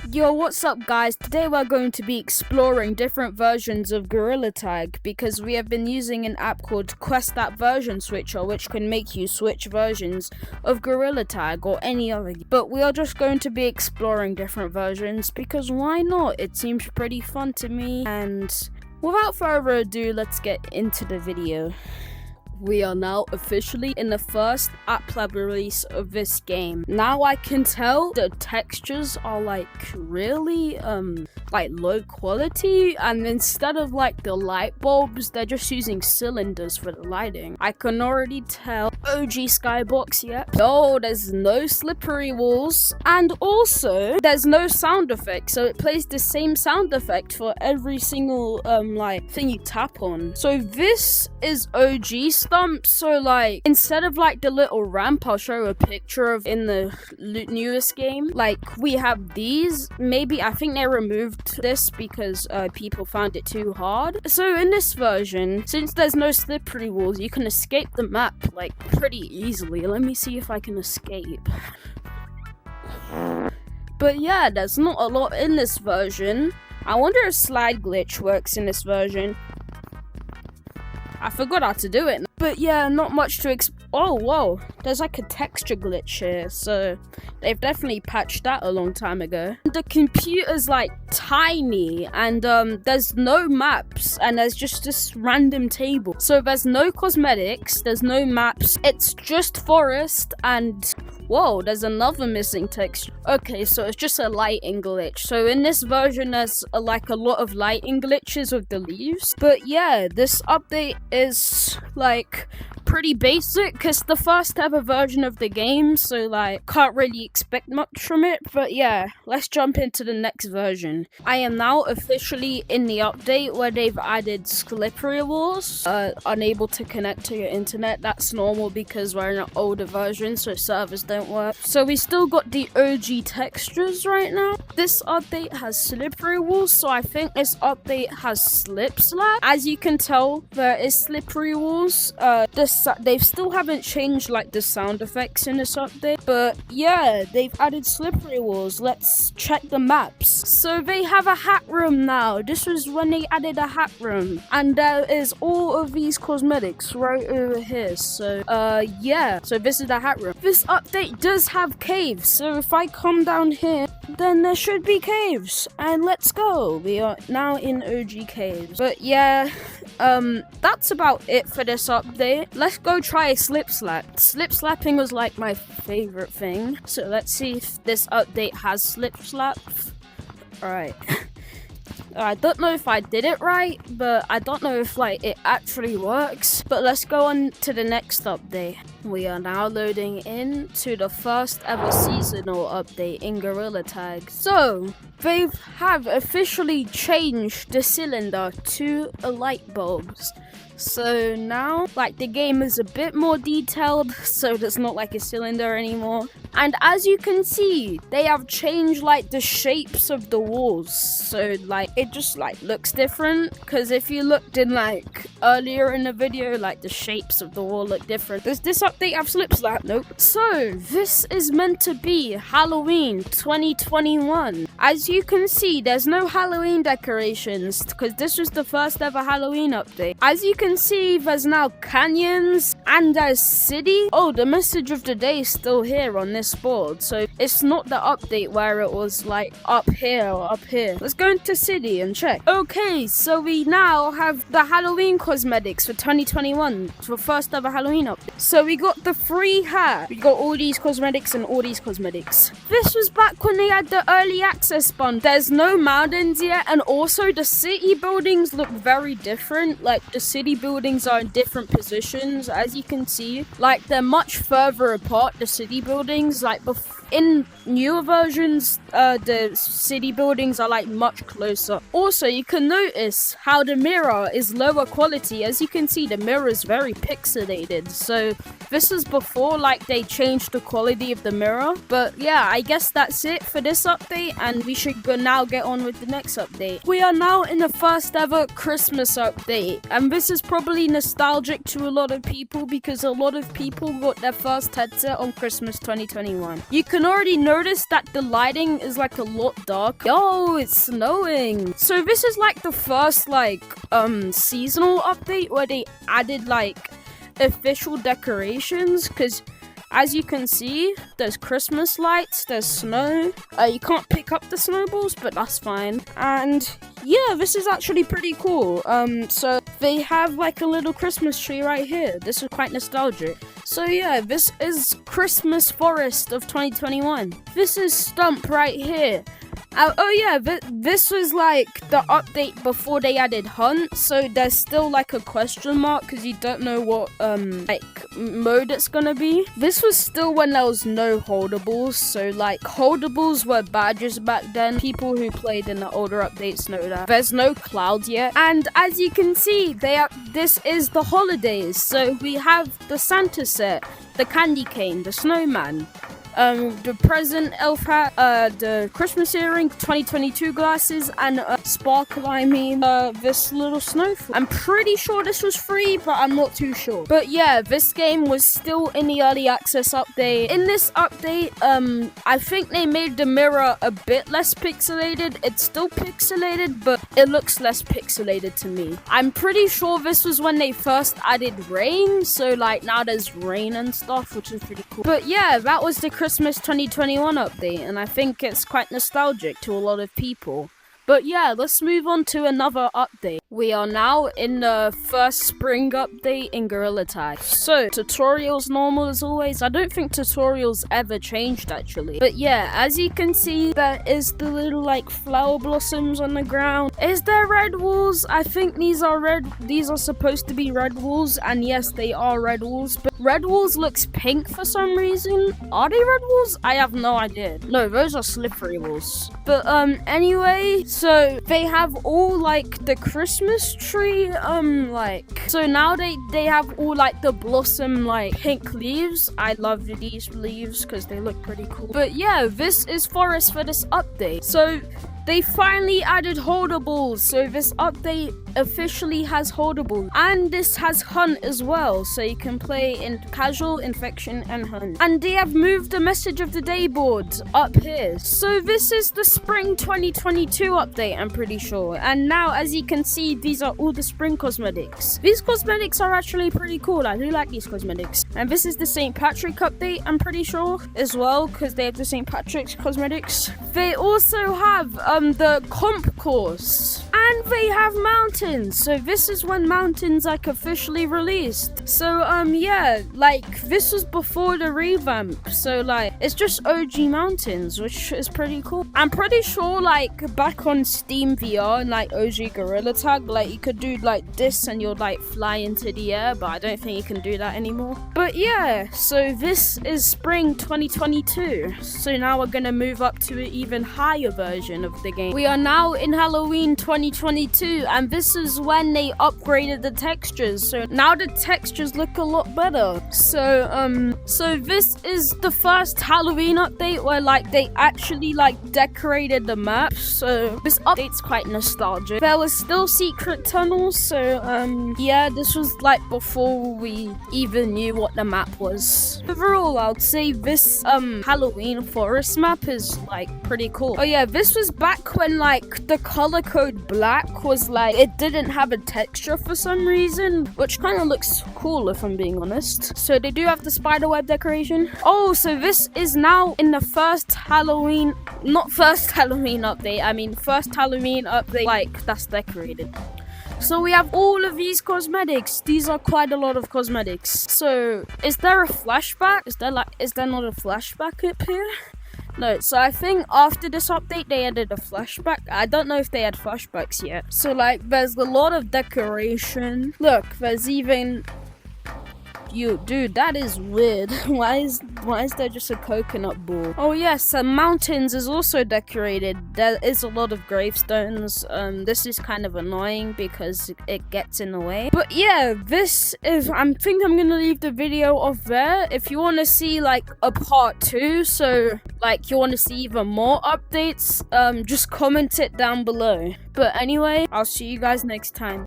Yo, what's up guys? Today we're going to be exploring different versions of Gorilla Tag because we have been using an app called Quest App Version Switcher, which can make you switch versions of Gorilla Tag or any other game. But we are just going to be exploring different versions because why not? It seems pretty fun to me, and without further ado, let's get into the video. We are now officially in the first app lab release of this game. Now I can tell the textures are like really low quality, and instead of like the light bulbs, they're just using cylinders for the lighting. I can already tell OG Skybox yet. Oh, there's no slippery walls, and also there's no sound effect, so it plays the same sound effect for every single thing you tap on. So this is OG stumps. So like instead of like the little ramp I'll show a picture of in the newest game, like we have these. Maybe I think they removed this because people found it too hard. So in this version, since there's no slippery walls, you can escape the map like pretty easily. Let me see if I can escape. But yeah, there's not a lot in this version. I wonder if slide glitch works in this version. I forgot how to do it. But yeah, not much to oh, whoa. There's like a texture glitch here. So they've definitely patched that a long time ago. The computer's like tiny, and there's no maps, and there's just this random table. So there's no cosmetics, there's no maps. It's just forest, and whoa, there's another missing texture. Okay, so it's just a lighting glitch. So in this version, there's a lot of lighting glitches with the leaves. But yeah, this update is like pretty basic because the first ever version of the game, so like can't really expect much from it. But yeah, let's jump into the next version. I am now officially in the update where they've added slippery walls, unable to connect to your internet. That's normal because we're in an older version, so servers don't work. So we still got the OG textures right now. This update has slippery walls, so I think this update has slip slap. As you can tell, there is slippery walls. They still haven't changed like the sound effects in this update, but yeah, they've added slippery walls. Let's check the maps. So they have a hat room now. This was when they added a hat room, and there is all of these cosmetics right over here. So yeah, so this is the hat room. This update does have caves, so if I come down here, then there should be caves, and let's go. We are now in OG caves. But yeah, that's about it for this update. Let's go try slip slap. Slip slapping was like my favorite thing, so let's see if this update has slip slap. Alright. I don't know if I did it right, but I don't know if like it actually works. But let's go on to the next update. We are now loading into the first ever seasonal update in Gorilla Tag. So they have officially changed the cylinder to a light bulbs. So now, like, the game is a bit more detailed, so there's not like a cylinder anymore. And as you can see, they have changed like the shapes of the walls. So like it just like looks different, because if you looked in like earlier in the video, like the shapes of the wall look different. Does this update have slip slap? Nope. So this is meant to be Halloween 2021. As you can see, there's no Halloween decorations because this was the first ever Halloween update. As you can see, there's now canyons and there's city. Oh, the message of the day is still here on this board, so it's not the update where it was like up here or up here. Let's go into city and check. Okay, so we now have the Halloween cosmetics for 2021 for first ever Halloween update. So we got the free hat, we got all these cosmetics and all these cosmetics. This was back when they had the early access bund. There's no mountains yet, and also the city buildings look very different. Like the city buildings are in different positions, as you can see. Like they're much further apart, the city buildings. Like in newer versions, the city buildings are like much closer. Also, you can notice how the mirror is lower quality. As you can see, the mirror is very pixelated. So this is before like they changed the quality of the mirror. But yeah, I guess that's it for this update, and we should now get on with the next update. We are now in the first ever Christmas update, and this is probably nostalgic to a lot of people because a lot of people got their first headset on Christmas 2021. You can can already notice that the lighting is like a lot dark. Yo, it's snowing. So this is like the first like seasonal update where they added like official decorations, because as you can see, there's Christmas lights, there's snow. You can't pick up the snowballs, but that's fine. And yeah, this is actually pretty cool. So they have like a little Christmas tree right here. This is quite nostalgic. So yeah, this is Christmas Forest of 2021. This is Stump right here. Oh yeah, this was like the update before they added Hunt, so there's still like a question mark because you don't know what like mode it's gonna be. This was still when there was no holdables, so like holdables were badges back then. People who played in the older updates know that. There's no clouds yet, and as you can see, this is the holidays. So we have the Santa set, the candy cane, the snowman, the present elf hat, the Christmas earring, 2022 glasses, and sparkle, this little snowflake. I'm pretty sure this was free, but I'm not too sure. But yeah, this game was still in the early access update. In this update, I think they made the mirror a bit less pixelated. It's still pixelated, but it looks less pixelated to me. I'm pretty sure this was when they first added rain, so like now there's rain and stuff, which is pretty cool. But yeah, that was the Christmas 2021 update, and I think it's quite nostalgic to a lot of people. But yeah, let's move on to another update. We are now in the first spring update in Gorilla Tag. So, tutorials normal as always. I don't think tutorials ever changed actually. But yeah, as you can see, there is the little like flower blossoms on the ground. Is there red walls? I think these are red. These are supposed to be red walls, and yes, they are red walls. But red walls looks pink for some reason. Are they red walls? I have no idea. No, those are slippery walls. But anyway, so they have all like the Christmas tree, so now they have all like the blossom like pink leaves. I love these leaves because they look pretty cool. But yeah, this is Forest for this update. So they finally added holdables, so this update officially has holdables, and this has Hunt as well, so you can play in casual, infection, and Hunt. And they have moved the message of the day board up here. So this is the spring 2022 update, I'm pretty sure. And now, as you can see, these are all the spring cosmetics. These cosmetics are actually pretty cool. I do like these cosmetics. And this is the St. Patrick update, I'm pretty sure, as well, because they have the St. Patrick's cosmetics. They also have the comp course, and they have mountains. So this is when mountains like officially released. So yeah, like this was before the revamp, so like it's just OG mountains, which is pretty cool. I'm pretty sure like back on Steam VR and like OG Gorilla Tag, like you could do like this and you'll like fly into the air, but I don't think you can do that anymore. But yeah, so this is spring 2022. So now we're gonna move up to an even higher version of the game. We are now in Halloween 2022, and this is when they upgraded the textures. So now the textures look a lot better. So this is the first Halloween update where like they actually like decorated the map. So this update's quite nostalgic. There was still secret tunnels, so yeah, this was like before we even knew what the map was. Overall, I would say this Halloween forest map is like pretty cool. Oh yeah, this was back when like the color code black was like it didn't have a texture for some reason, which kind of looks cool if I'm being honest. So they do have the spiderweb decoration. Oh, so this is now in the first Halloween, not first Halloween update, I mean first Halloween update like that's decorated. So we have all of these cosmetics. These are quite a lot of cosmetics. So is there a flashback? Is there not a flashback up here? No, so I think after this update they added a flashback. I don't know if they had flashbacks yet. So like there's a lot of decoration. Look, there's even dude, that is weird. Why is there just a coconut ball? Oh yes, mountains is also decorated. There is a lot of gravestones. This is kind of annoying because it gets in the way. But yeah, this is, I think I'm gonna leave the video off there. If you want to see like a part 2, so like you want to see even more updates, just comment it down below. But anyway, I'll see you guys next time.